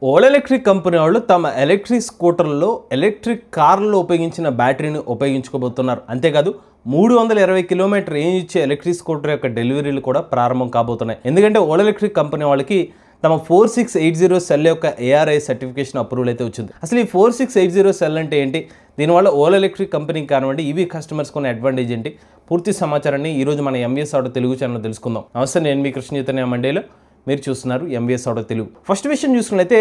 Ola electric company వాళ్ళు తమ electric స్కూటర్లలో electric కార్లలో ఉపయోగించిన బ్యాటరీని ఉపయోగించుకోబోతున్నారు. అంతేకాదు 320 కిలోమీటర్ రేంజ్ ఇచ్చే ఎలక్ట్రిక్ స్కూటర్ యొక్క డెలివరీలు కూడా ప్రారంభం కాబోతున్నాయి. ఎందుకంటే ఓలా ఎలక్ట్రిక్ కంపెనీ వాళ్ళకి తమ 4680 సెల్ యొక్క ARAI సర్టిఫికేషన్ అప్రూవల్ అయితే వచ్చింది. అసలు ఈ 4680 సెల్ అంటే ఏంటి, దీనివల్ల ఓలా ఎలక్ట్రిక్ కంపెనీకి కానివ్వండి ఈవీ కస్టమర్స్ కొన్న అడ్వాంటేజ్ ఏంటి, పూర్తి సమాచారాన్ని ఈరోజు మన MVS ఆటో తెలుగు ఛానల్ తెలుసుకుందాం. నమస్తే, నేను మీ కృష్ణ చైతన్య మండేలో, మీరు చూస్తున్నారు MVS ఆటో తెలుగు. ఫస్ట్ విషయం చూసుకున్నట్లయితే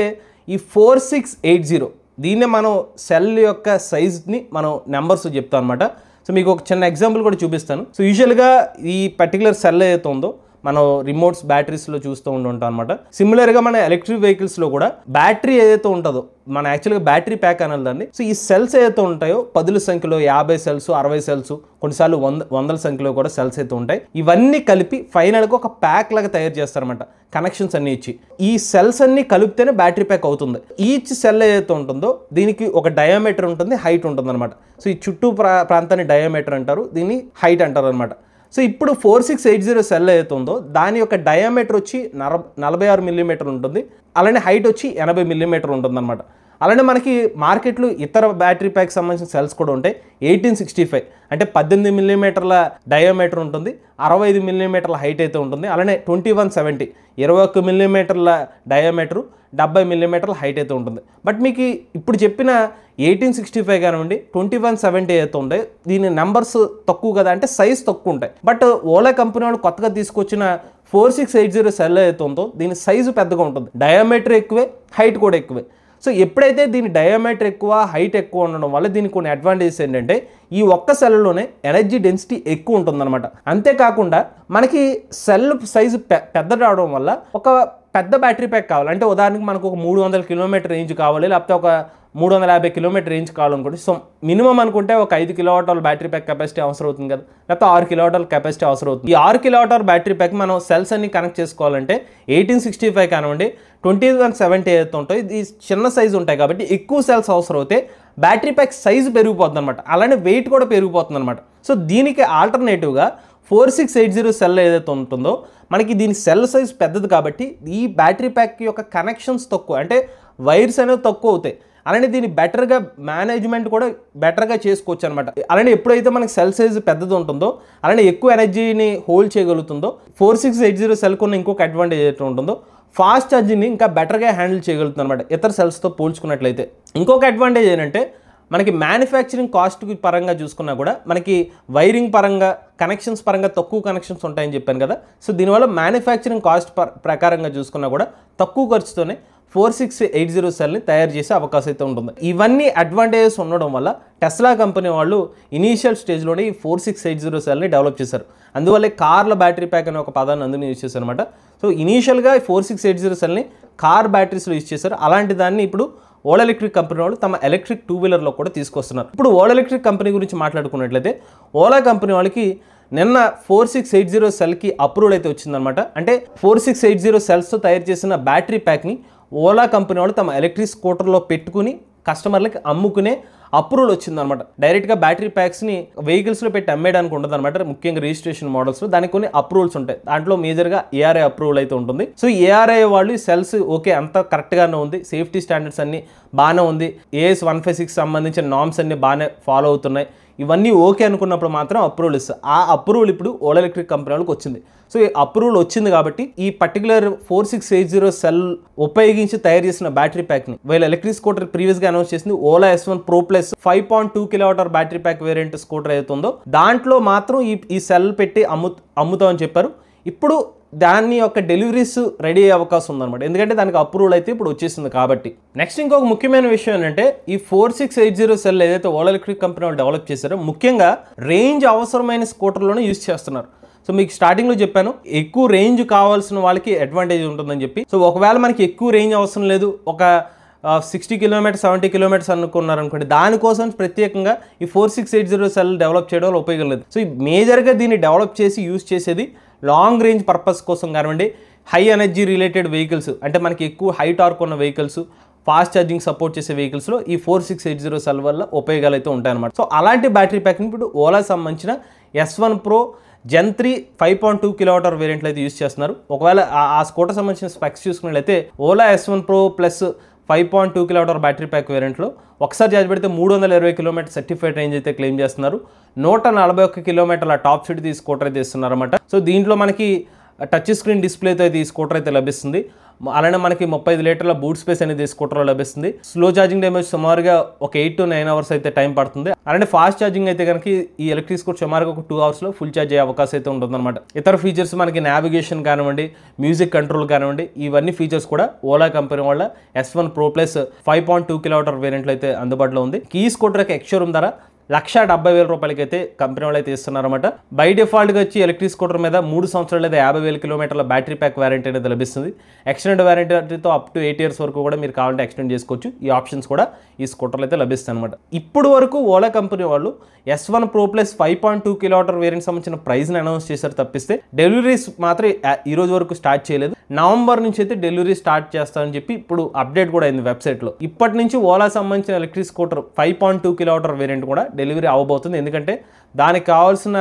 ఈ 4680 దీన్నే మనం సెల్ యొక్క సైజ్ని మనం నెంబర్స్ చెప్తాం అనమాట. సో మీకు ఒక చిన్న ఎగ్జాంపుల్ కూడా చూపిస్తాను. సో యూజువల్గా ఈ పర్టికులర్ సెల్ ఏదైతే ఉందో మనం రిమోట్స్ బ్యాటరీస్లో చూస్తూ ఉంటాం అనమాట. సిమిలర్గా మన ఎలక్ట్రిక్ వెహికల్స్లో కూడా బ్యాటరీ ఏదైతే ఉంటుందో మన యాక్చువల్గా బ్యాటరీ ప్యాక్ అనాలి దాన్ని. సో ఈ సెల్స్ ఏదైతే ఉంటాయో 10 సంఖ్యలో 50 సెల్స్ 60 సెల్స్ కొన్నిసార్లు వందల సంఖ్యలో కూడా సెల్స్ అయితే ఉంటాయి. ఇవన్నీ కలిపి ఫైనల్గా ఒక ప్యాక్ లాగా తయారు చేస్తారనమాట, కనెక్షన్స్ అన్ని ఇచ్చి. ఈ సెల్స్ అన్ని కలిపితేనే బ్యాటరీ ప్యాక్ అవుతుంది. ఈచ్ సెల్ ఏదైతే ఉంటుందో దీనికి ఒక డయామీటర్ ఉంటుంది, హైట్ ఉంటుంది అనమాట. సో ఈ చుట్టూ ప్రాంతాన్ని డయామీటర్ అంటారు, దీన్ని హైట్ అంటారు అనమాట. సో ఇప్పుడు 4680 సెల్ ఏదైతే ఉందో దాని యొక్క డయామీటర్ వచ్చి 46 మిల్లీమీటర్ ఉంటుంది, అలానే హైట్ వచ్చి 80 మిల్లీమీటర్ ఉంటుంది అనమాట. అలానే మనకి మార్కెట్లో ఇతర బ్యాటరీ ప్యాక్ సంబంధించిన సెల్స్ కూడా ఉంటాయి. 1865 అంటే 18 మిల్లీమీటర్ల డయామీటర్ ఉంటుంది, 65 మిల్లీమీటర్ల హైట్ అయితే ఉంటుంది. అలానే 2170 21 మిల్లీమీటర్ల డయామీటరు, 70 మిల్లీమీటర్ల హైట్ అయితే ఉంటుంది. బట్ మీకు ఇప్పుడు చెప్పిన 1865 కానివ్వండి 2170 అయితే ఉంటాయి, దీని నెంబర్స్ తక్కువ కదా అంటే సైజ్ తక్కువ ఉంటాయి. బట్ ఓలా కంపెనీ వాళ్ళు కొత్తగా తీసుకొచ్చిన 4680 సెల్ అయితే ఉందో దీని సైజు పెద్దగా ఉంటుంది, డయామీటర్ ఎక్కువే, హైట్ కూడా ఎక్కువే. సో ఎప్పుడైతే దీని డయామీటర్ ఎక్కువ, హైట్ ఎక్కువ ఉండడం వల్ల దీనికి కొన్ని అడ్వాంటేజెస్ ఏంటంటే ఈ ఒక్క సెల్లోనే ఎనర్జీ డెన్సిటీ ఎక్కువ ఉంటుందన్నమాట. అంతేకాకుండా మనకి సెల్ సైజు పెద్ద రావడం వల్ల ఒక పెద్ద బ్యాటరీ ప్యాక్ కావాలి అంటే ఉదాహరణకి మనకు ఒక 300 కిలోమీటర్ రేంజ్ కావాలి, లేకపోతే ఒక 350 కిలోమీటర్ రేంజ్ కావాలనుకోండి. సో మినిమం అనుకుంటే ఒక 5 కిలోవాట్ బ్యాటరీ ప్యాక్ కెపాసిటీ అవసరం అవుతుంది కదా, లేకపోతే 6 కిలోవాట్ కెపాసిటీ అవసరం అవుతుంది. ఈ 6 కిలోవాట్ బ్యాటరీ ప్యాక్ మనం సెల్స్ అన్ని కనెక్ట్ చేసుకోవాలంటే 1865 కానివ్వండి 2170 అయితే ఉంటాయి, ఇది చిన్న సైజు ఉంటాయి కాబట్టి ఎక్కువ సెల్స్ అవసరం అవుతాయి, బ్యాటరీ ప్యాక్ సైజు పెరిగిపోతుంది అనమాట, అలానే వెయిట్ కూడా పెరిగిపోతుంది అనమాట. సో దీనికి ఆల్టర్నేటివ్గా 4680 సెల్ ఏదైతే ఉంటుందో మనకి దీని సెల్ సైజ్ పెద్దది కాబట్టి ఈ బ్యాటరీ ప్యాక్ యొక్క కనెక్షన్స్ తక్కువ, అంటే వైర్స్ అనేవి తక్కువ అవుతాయి. అలానే దీన్ని బెటర్గా మేనేజ్మెంట్ కూడా బెటర్గా చేసుకోవచ్చు అనమాట. అలానే ఎప్పుడైతే మనకి సెల్ సైజ్ పెద్దది ఉంటుందో అలానే ఎక్కువ ఎనర్జీని హోల్డ్ చేయగలుగుతుందో 4680 సెల్కి ఉన్న ఇంకొక అడ్వాంటేజ్ అయితే ఉంటుందో ఫాస్ట్ ఛార్జింగ్ని ఇంకా బెటర్గా హ్యాండిల్ చేయగలుగుతుంది అనమాట ఇతర సెల్స్తో పోల్చుకున్నట్లయితే. ఇంకొక అడ్వాంటేజ్ ఏంటంటే మనకి మ్యానుఫ్యాక్చరింగ్ కాస్ట్ పరంగా చూసుకున్నా కూడా మనకి వైరింగ్ పరంగా కనెక్షన్స్ పరంగా తక్కువ కనెక్షన్స్ ఉంటాయని చెప్పాను కదా. సో దీనివల్ల మ్యానుఫ్యాక్చరింగ్ కాస్ట్ ప్రకారంగా చూసుకున్నా కూడా తక్కువ ఖర్చుతోనే 4680 సెల్ని తయారు చేసే అవకాశం అయితే ఉంటుంది. ఇవన్నీ అడ్వాంటేజెస్ ఉండడం వల్ల టెస్లా కంపెనీ వాళ్ళు ఇనీషియల్ స్టేజ్లోనే ఈ 4680 సెల్ని డెవలప్ చేశారు. అందువల్లే కార్ల బ్యాటరీ ప్యాక్ అనే ఒక పదాన్ని అందులో యూజ్ చేశారు అనమాట. సో ఇనీషియల్గా 4680 సెల్ని కార్ బ్యాటరీస్లో యూజ్ చేశారు. అలాంటి దాన్ని ఇప్పుడు ఓలా ఎలక్ట్రిక్ కంపెనీ వాళ్ళు తమ ఎలక్ట్రిక్ 2వీలర్లో కూడా తీసుకొస్తున్నారు. ఇప్పుడు ఓలా ఎలక్ట్రిక్ కంపెనీ గురించి మాట్లాడుకున్నట్లయితే ఓలా కంపెనీ వాళ్ళకి నిన్న 4680 సెల్కి అప్రూవల్ అయితే వచ్చిందనమాట. అంటే 4680 సెల్స్తో తయారు చేసిన బ్యాటరీ ప్యాక్ని ఓలా కంపెనీ వాళ్ళు తమ ఎలక్ట్రిక్ స్కూటర్లో పెట్టుకుని కస్టమర్లకి అమ్ముకునే అప్రూవల్ వచ్చిందనమాట. డైరెక్ట్గా బ్యాటరీ ప్యాక్స్ని వెహికల్స్లో పెట్టి అమ్మేయడానికి ఉంటుంది అనమాట. ముఖ్యంగా రిజిస్ట్రేషన్ మోడల్స్లో దానికి కొన్ని అప్రూవల్స్ ఉంటాయి, దాంట్లో మేజర్గా ARAI అప్రూవల్ అయితే ఉంటుంది. సో ARAI వాళ్ళు సెల్స్ ఓకే అంతా కరెక్ట్గానే ఉంది, సేఫ్టీ స్టాండర్డ్స్ అన్ని బాగానే ఉంది, AS 156 సంబంధించిన నామ్స్ అన్ని బాగానే ఫాలో అవుతున్నాయి, ఇవన్నీ ఓకే అనుకున్నప్పుడు మాత్రం అప్రూవల్ ఇస్తారు. ఆ అప్రూవల్ ఇప్పుడు ఓలా ఎలక్ట్రిక్ కంపెనీ వాళ్ళకి వచ్చింది. సో ఈ అప్రూవల్ వచ్చింది కాబట్టి ఈ పర్టికులర్ 4680 సెల్ ఉపయోగించి తయారు చేసిన బ్యాటరీ ప్యాక్ని వీళ్ళ ఎలక్ట్రిక్ స్కూటర్ ప్రీవియస్గా అనౌన్స్ చేసింది Ola S1 Pro Plus 5.2 kilowatt battery pack variant scooter అవుతుందో దాంట్లో మాత్రం ఈ సెల్ పెట్టి అమ్ముతామని చెప్పారు. ఇప్పుడు దాని యొక్క డెలివరీస్ రెడీ అయ్యే అవకాశం ఉందన్నమాట, ఎందుకంటే దానికి అప్రూవల్ అయితే ఇప్పుడు వచ్చేసింది కాబట్టి. నెక్స్ట్ ఇంకొక ముఖ్యమైన విషయం ఏంటంటే ఈ 4680 సెల్ ఏదైతే ఓలా ఎలక్ట్రిక్ కంపెనీ వాళ్ళు డెవలప్ చేశారో ముఖ్యంగా రేంజ్ అవసరమైన స్కూటర్లోనే యూజ్ చేస్తున్నారు. సో మీకు స్టార్టింగ్లో చెప్పాను ఎక్కువ రేంజ్ కావాల్సిన వాళ్ళకి అడ్వాంటేజ్ ఉంటుందని చెప్పి. సో ఒకవేళ మనకి ఎక్కువ రేంజ్ అవసరం లేదు, ఒక 60 కిలోమీటర్స్ 70 కిలోమీటర్స్ అనుకున్నారనుకోండి, దానికోసం ప్రత్యేకంగా ఈ 4680 సెల్ డెవలప్ చేయడం వల్ల ఉపయోగం లేదు. సో ఈ మేజర్గా దీన్ని డెవలప్ చేసి యూజ్ చేసేది లాంగ్ రేంజ్ పర్పస్ కోసం కానివ్వండి, హై ఎనర్జీ రిలేటెడ్ వెహికల్స్ అంటే మనకి ఎక్కువ హై టార్క్ ఉన్న వెహికల్స్, ఫాస్ట్ ఛార్జింగ్ సపోర్ట్ చేసే వెహికల్స్లో ఈ 4680 సెల్ వల్ల ఉపయోగాలు అయితే ఉంటాయన్నమాట. సో అలాంటి బ్యాటరీ ప్యాక్ని ఇప్పుడు ఓలా సంబంధించిన S1 Pro Gen 3 5.2 కిలోవాట్ వేరియంట్లు అయితే యూస్ చేస్తున్నారు. ఒకవేళ ఆ స్కూటర్ సంబంధించిన స్పెక్స్ చూసుకున్నట్లయితే Ola S1 Pro Plus 5.2 kilometre battery pack వేరియంట్లో ఒకసారి ఛార్జ్ పెడితే 320 కిలోమీటర్ సర్టిఫైడ్ రేంజ్ అయితే క్లెయిమ్ చేస్తున్నారు. 141 కిలోమీటర్ల టాప్ స్పీడ్ ఈ స్కూటర్ అయితే ఇస్తున్నారు అన్నమాట. సో దీంట్లో మనకి టచ్ స్క్రీన్ డిస్ప్లేతో అయితే ఈ స్కూటర్ అయితే లభిస్తుంది. అలానే మనకి 35 లీటర్ల బూట్ స్పేస్ అనేది స్కూటర్లో లభిస్తుంది. స్లో ఛార్జింగ్ టైం సుమారుగా ఒక 8 to 9 అవర్స్ అయితే టైం పడుతుంది. అలానే ఫాస్ట్ ఛార్జింగ్ అయితే కనుక ఈ ఎలక్ట్రిక్ స్కూటర్ సుమారుగా ఒక 2 అవర్స్లో ఫుల్ ఛార్జ్ అయ్యే అవకాశం అయితే ఉంటుందన్నమాట. ఇతర ఫీచర్స్ మనకి నావిగేషన్ కానివ్వండి, మ్యూజిక్ కంట్రోల్ కానివ్వండి, ఇవన్నీ ఫీచర్స్ కూడా ఓలా కంపెనీ వాళ్ళ S1 Pro Plus 5.2 కిలోమీటర్ వేరియంట్లో అయితే అందుబాటులో ఉంది. ఈ స్కూటర్కి ఎక్స్షోరూమ్ ధర 1,70,000 రూపాయలకి అయితే కంపెనీ వాళ్ళు అయితే ఇస్తున్నారన్నమాట. బై డిఫాల్ట్గా వచ్చి ఎలక్ట్రిక్ స్కూటర్ మీద 3 సంవత్సరాలు లేదా 50,000 కిలోమీటర్ల బ్యాటరీ ప్యాక్ వారంటీ అనేది లభిస్తుంది. ఎక్స్టెండెడ్ వారంటీతో అప్ టు 8 years వరకు కూడా మీరు కావాలంటే ఎక్స్టెండ్ చేసుకోవచ్చు. ఈ ఆప్షన్స్ కూడా ఈ స్కూటర్లు అయితే లభిస్తాయి అనమాట. ఇప్పుడు వరకు ఓలా కంపెనీ వాళ్ళు S1 Pro Plus 5.2 kilometre variant సంబంధించిన ప్రైస్ని అనౌన్స్ చేశారు తప్పిస్తే డెలివరీస్ మాత్రం ఈ రోజు వరకు స్టార్ట్ చేయలేదు. నవంబర్ నుంచి అయితే డెలివరీ స్టార్ట్ చేస్తారని చెప్పి ఇప్పుడు అప్డేట్ కూడా అయింది వెబ్సైట్లో. ఇప్పటి నుంచి ఓలా సంబంధించిన ఎలక్ట్రిక్ స్కూటర్ 5.2 కిలోమీటర్ వేరియంట్ కూడా డెలివరీ అవ్వబోతుంది. ఎందుకంటే దానికి కావాల్సిన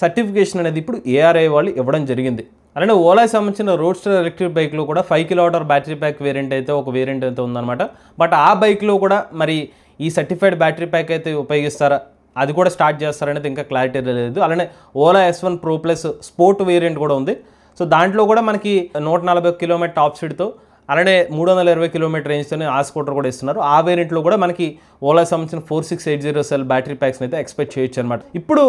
సర్టిఫికేషన్ అనేది ఇప్పుడు ARAI వాళ్ళు ఇవ్వడం జరిగింది. అలానే ఓలా సంబంధించిన రోడ్స్టర్ ఎలక్ట్రిక్ బైక్లో కూడా 5 కిలోమీటర్ బ్యాటరీ ప్యాక్ వేరియంట్ అయితే ఒక వేరియంట్ అయితే ఉందన్నమాట. బట్ ఆ బైక్లో కూడా మరి ఈ సర్టిఫైడ్ బ్యాటరీ ప్యాక్ అయితే ఉపయోగిస్తారా, అది కూడా స్టార్ట్ చేస్తారనేది ఇంకా క్లారిటీ లేదు. అలానే Ola S1 Pro Plus sport variant కూడా ఉంది. సో దాంట్లో కూడా మనకి 140 కిలోమీటర్ టాప్ స్పీడ్తో అలానే 320 కిలోమీటర్ రేంజ్తోనే ఆ స్కూటర్ కూడా ఇస్తున్నారు. ఆ వేరియంట్లో కూడా మనకి ఓలా సంబంధించిన 4680 సెల్ బ్యాటరీ ప్యాక్స్ని అయితే ఎక్స్పెక్ట్ చేయొచ్చు అనమాట. ఇప్పుడు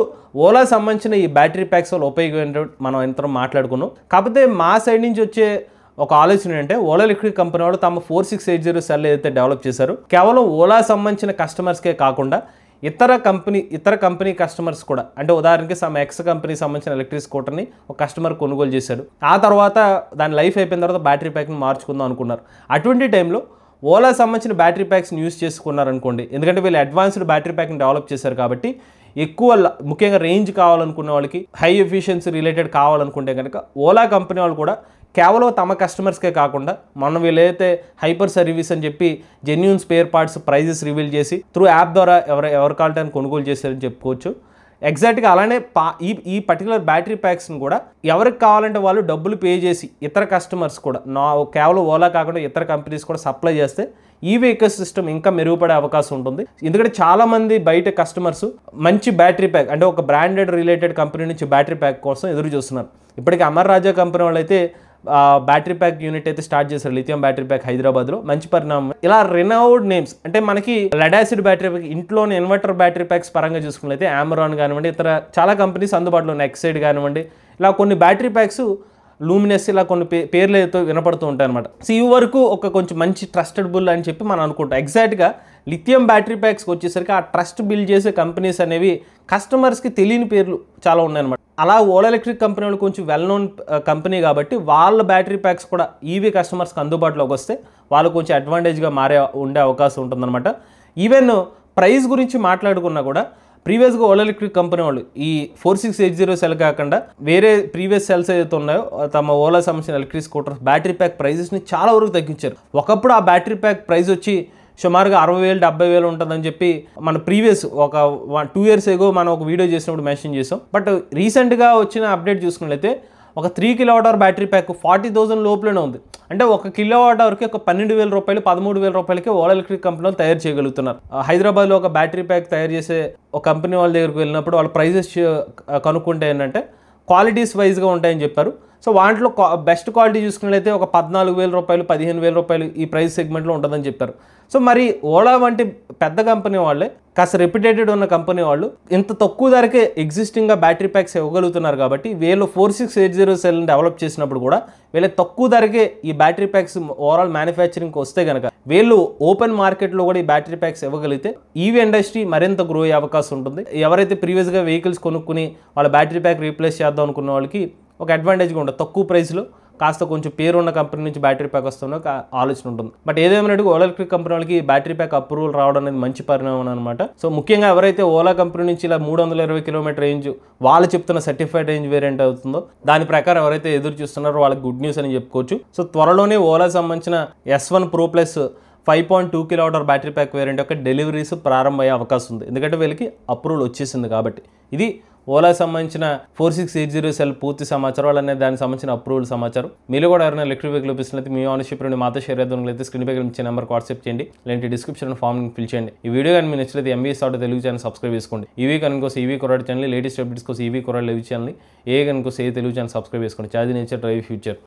ఓలా సంబంధించిన ఈ బ్యాటరీ ప్యాక్స్ వల్ల ఉపయోగం ఏంటో మనం ఎంతో మాట్లాడుకున్నాం. కాకపోతే మా సైడ్ నుంచి వచ్చే ఒక ఆలోచన ఏంటంటే ఓలా ఎలక్ట్రిక్ కంపెనీ వాళ్ళు తమ 4680 సెల్ ఏదైతే డెవలప్ చేశారో కేవలం ఓలా సంబంధించిన కస్టమర్స్కే కాకుండా ఇతర కంపెనీ కస్టమర్స్ కూడా, అంటే ఉదాహరణకి ఎక్స్ కంపెనీ సంబంధించిన ఎలక్ట్రిక్ స్కూటర్ని ఒక కస్టమర్ కొనుగోలు చేశాడు. ఆ తర్వాత దాని లైఫ్ అయిపోయిన తర్వాత బ్యాటరీ ప్యాక్ని మార్చుకుందాం అనుకున్నారు. అటువంటి టైంలో ఓలా సంబంధించిన బ్యాటరీ ప్యాక్స్ని యూజ్ చేసుకున్నారనుకోండి, ఎందుకంటే వీళ్ళు అడ్వాన్స్డ్ బ్యాటరీ ప్యాక్ని డెవలప్ చేశారు కాబట్టి ఎక్కువ ముఖ్యంగా రేంజ్ కావాలనుకునే వాళ్ళకి, హై ఎఫిషియన్సీ రిలేటెడ్ కావాలనుకుంటే కనుక ఓలా కంపెనీ వాళ్ళు కూడా కేవలం తమ కస్టమర్స్కే కాకుండా మనం వీళ్ళైతే హైపర్ సర్వీస్ అని చెప్పి genuine spare parts prices reveal చేసి త్రూ యాప్ ద్వారా ఎవరు కావాలంటే కొనుగోలు చేశారని చెప్పుకోవచ్చు. ఎగ్జాక్ట్గా అలానే ఈ పర్టికులర్ బ్యాటరీ ప్యాక్స్ని కూడా ఎవరికి కావాలంటే వాళ్ళు డబ్బులు పే చేసి ఇతర కస్టమర్స్ కూడా కేవలం ఓలా కాకుండా ఇతర కంపెనీస్ కూడా సప్లై చేస్తే ఈ వెహికల్ సిస్టమ్ ఇంకా మెరుగుపడే అవకాశం ఉంటుంది. ఎందుకంటే చాలామంది బయట కస్టమర్స్ మంచి బ్యాటరీ ప్యాక్ అంటే ఒక బ్రాండెడ్ రిలేటెడ్ కంపెనీ నుంచి బ్యాటరీ ప్యాక్ కోసం ఎదురు చూస్తున్నారు. ఇప్పటికీ అమర్ రాజా కంపెనీ వాళ్ళు అయితే బ్యాటరీ ప్యాక్ యూనిట్ అయితే స్టార్ట్ చేశారు, లిథియం బ్యాటరీ ప్యాక్ హైదరాబాద్లో. మంచి పరిణామం. ఇలా రెనౌడ్ నేమ్స్ అంటే మనకి లెడ్ యాసిడ్ బ్యాటరీ ప్యాక్, ఇంట్లోని ఇన్వర్టర్ బ్యాటరీ ప్యాక్స్ పరంగా చూసుకున్నట్లయితే అమెరాన్ కానివ్వండి, ఇతర చాలా కంపెనీస్ అందుబాటులో ఉన్నాయి, ఎక్సైడ్ కానివ్వండి, ఇలా కొన్ని బ్యాటరీ ప్యాక్స్, లూమినస్, ఇలా కొన్ని పేర్లు అయితే వినపడుతూ ఉంటాయి అనమాట. సో ఈ వరకు ఒక కొంచెం మంచి ట్రస్టెడ్ బుల్ అని చెప్పి మనం అనుకుంటాం. ఎగ్జాక్ట్గా లిథియం బ్యాటరీ ప్యాక్స్కి వచ్చేసరికి ఆ ట్రస్ట్ బిల్డ్ చేసే కంపెనీస్ అనేవి కస్టమర్స్కి తెలియని పేర్లు చాలా ఉన్నాయన్నమాట. అలా ఓలా ఎలక్ట్రిక్ కంపెనీ వాళ్ళు కొంచెం వెల్ నోన్ కంపెనీ కాబట్టి వాళ్ళ బ్యాటరీ ప్యాక్స్ కూడా ఈవీ కస్టమర్స్కి అందుబాటులోకి వస్తే వాళ్ళు కొంచెం అడ్వాంటేజ్గా ఉండే అవకాశం ఉంటుందన్నమాట. ఈవెన్ ప్రైస్ గురించి మాట్లాడుకున్నా కూడా ప్రీవియస్గా ఓలా ఎలక్ట్రిక్ కంపెనీ వాళ్ళు ఈ 4680 సెల్ కాకుండా వేరే ప్రీవియస్ సెల్స్ ఏదైతే ఉన్నాయో తమ ఓలా సంబంధించిన ఎలక్ట్రిక్ స్కూటర్ బ్యాటరీ ప్యాక్ ప్రైజెస్ని చాలా వరకు తగ్గించారు. ఒకప్పుడు ఆ బ్యాటరీ ప్యాక్ ప్రైస్ వచ్చి సుమారుగా 60,000 70,000 ఉంటుందని చెప్పి మన ప్రీవియస్ ఒక 2 years ago మనం ఒక వీడియో చేసినప్పుడు మెన్షన్ చేసాం. బట్ రీసెంట్గా వచ్చిన అప్డేట్ చూసుకున్నట్లయితే ఒక 3 kWh బ్యాటరీ ప్యాక్ 40,000 లోపలనే ఉంది. అంటే 1 kWhకి ఒక 12,000 రూపాయలు 13,000 రూపాయలకి ఓలా ఎలక్ట్రిక్ కంపెనీలో తయారు చేయగలుగుతున్నారు. హైదరాబాద్లో ఒక బ్యాటరీ ప్యాక్ తయారు చేసే ఒక కంపెనీ వాళ్ళ దగ్గరికి వెళ్ళినప్పుడు వాళ్ళ ప్రైజెస్ కనుక్కుంటే ఏంటంటే క్వాలిటీస్ వైజ్గా ఉంటాయని చెప్పారు. సో వాటిలో బెస్ట్ క్వాలిటీ చూసుకున్నట్లయితే ఒక 14,000 రూపాయలు 15,000 రూపాయలు ఈ ప్రైస్ సెగ్మెంట్లో ఉంటుందని చెప్పారు. సో మరి ఓలా వంటి పెద్ద కంపెనీ వాళ్ళే, కాస్త రెప్యుటేటెడ్ ఉన్న కంపెనీ వాళ్ళు ఇంత తక్కువ ధరకే ఎగ్జిస్టింగ్గా బ్యాటరీ ప్యాక్స్ ఇవ్వగలుగుతున్నారు కాబట్టి వీళ్ళు 4680 సెల్ని డెవలప్ చేసినప్పుడు కూడా వీళ్ళ తక్కువ ధరకే ఈ బ్యాటరీ ప్యాక్స్ ఓవరాల్ మ్యానుఫ్యాక్చరింగ్కి వస్తే కనుక వీళ్ళు ఓపెన్ మార్కెట్లో కూడా ఈ బ్యాటరీ ప్యాక్స్ ఇవ్వగలిగితే ఈవీ ఇండస్ట్రీ మరింత గ్రో అయ్యే అవకాశం ఉంటుంది. ఎవరైతే ప్రీవియస్గా వెహికల్స్ కొనుక్కుని వాళ్ళ బ్యాటరీ ప్యాక్ రీప్లేస్ చేద్దాం అనుకున్న వాళ్ళకి ఒక అడ్వాంటేజ్గా ఉంటుంది. తక్కువ ప్రైస్లో కాస్త కొంచెం పేరున్న కంపెనీ నుంచి బ్యాటరీ ప్యాక్ వస్తున్న ఆలోచన ఉంటుంది. బట్ ఏదేమైనా ఓలా ఎలక్ట్రిక్ కంపెనీ వాళ్ళకి బ్యాటరీ ప్యాక్ అప్రూవల్ రావడం అనేది మంచి పరిణామం అనమాట. సో ముఖ్యంగా ఎవరైతే ఓలా కంపెనీ నుంచి ఇలా 320 కిలోమీటర్ రేంజ్ వాళ్ళు చెప్తున్న సర్టిఫైడ్ రేంజ్ వేరియంట్ అవుతుందో దాని ప్రకారం ఎవరైతే ఎదురు చూస్తున్నారో వాళ్ళకి గుడ్ న్యూస్ అని చెప్పుకోవచ్చు. సో త్వరలోనే ఓలా సంబంధించిన S1 Pro Plus 5.2 kilowatt battery pack variant యొక్క డెలివరీస్ ప్రారంభమయ్యే అవకాశం ఉంది. ఎందుకంటే వీళ్ళకి అప్రూవల్ వచ్చేసింది కాబట్టి. ఇది ఓలాకి సంబంధించిన 4680 సెల్ పూర్తి సమాచారం, అలానే దానికి సంబంధించిన అప్రూవల్ సమాచారం. మీరు కూడా ఎవరైనా ఎలక్ట్రిక్ వెహికల్ చూపిస్తున్నది మీ ఆనర్షిప్ నుండి మాతో షేర్ చేద్దాం. స్క్రీన్ పై ఇచ్చే నెంబర్కి వాట్సాప్ చేయండి, లేదంటే డిస్క్రిప్షన్ ఫామ్ ఫిల్ చేయండి. ఈ వీడియో కానీ మీరు నచ్చినది MVS auto Telugu channel subscribe చేసుకోండి. ఈవీ కనుక కోసం ఈవీ కొరాడు ఛానల్, లేటెస్ట్ అప్డేట్స్ కోసం ఈవీ కొరాడు లైవ్ ఛానల్, ఏ కనుక ఏ తెలుగు ఛానల్ సబ్స్క్రైబ్ చేసుకోండి. Charge nature drive future.